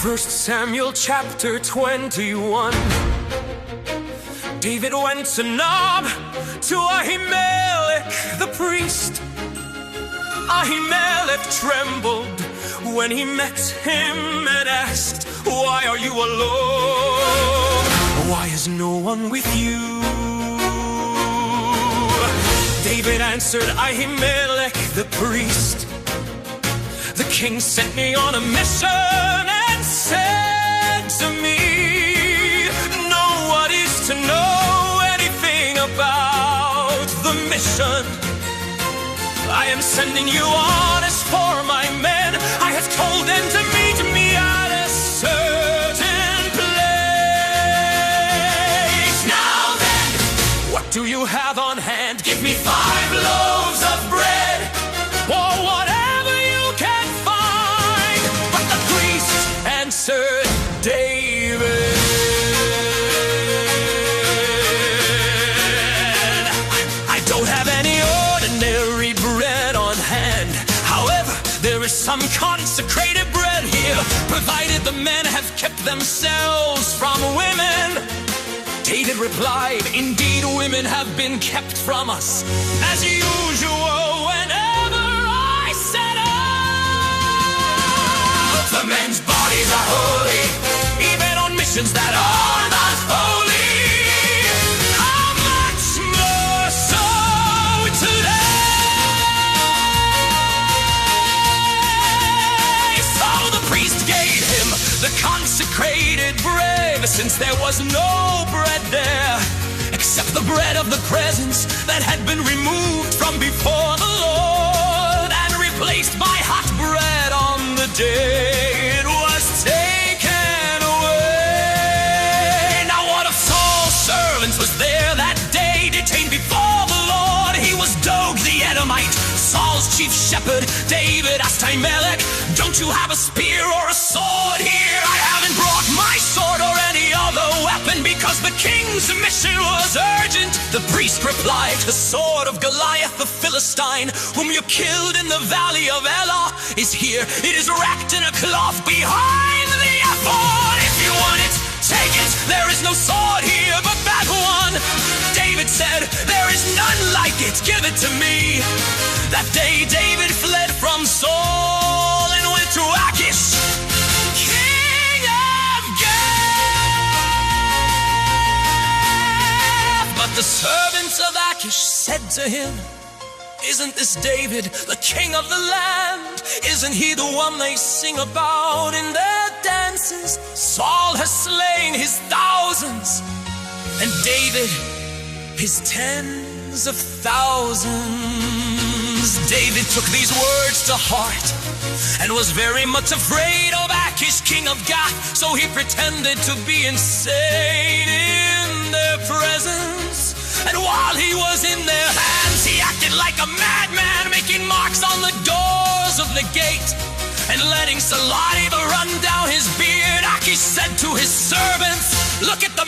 First Samuel chapter 21. David went to Nob, to Ahimelech the priest. Ahimelech trembled when he met him and asked, "Why are you alone? Why is no one with you?" David answered Ahimelech the priest, "The king sent me on a mission and said to me, no one is to know anything about the mission I am sending you on as for my men. I have told them to meet me at a certain place. Now then, what do you have on hand? Give me 5 loaves of bread, or whatever you can find." But the priest answered David, "I don't have any ordinary bread on hand. However, there is some consecrated bread here, provided the men have kept themselves from women." David replied, "Indeed, women have been kept from us, as usual, whenever I set out. The men's bodies are holy, even on missions that are not holy. How much more so today?" So the priest gave him the consecrated bread, since there was no bread there except the bread of the presence that had been removed from before the Lord and replaced by hot bread on the day it was taken away. Now one of Saul's servants was there that day, detained before the Lord. He was Dog the Edomite, Saul's chief shepherd. David asked Ahimelech, "Don't you have a spear or a sword here?" "I haven't brought my sword or any other weapon, because the king's mission was urgent." The priest replied, "The sword of Goliath the Philistine, whom you killed in the valley of Elah, is here. It is wrapped in a cloth behind the ephod. If you want it, take it. There is no sword here but that one." David said, "There is none like it. Give it to me." That day David fled from Saul and went to Achish, king of Gath. But the servants of Achish said to him, "Isn't this David, the king of the land? Isn't he the one they sing about in their dances? Saul has slain his thousands, and David his tens of thousands." David took these words to heart and was very much afraid of Achish, king of Gath, so he pretended to be insane in their presence. And while he was in their hands, he acted like a madman, making marks on the doors of the gate and letting saliva run down his beard. Achish said to his servants, "Look at the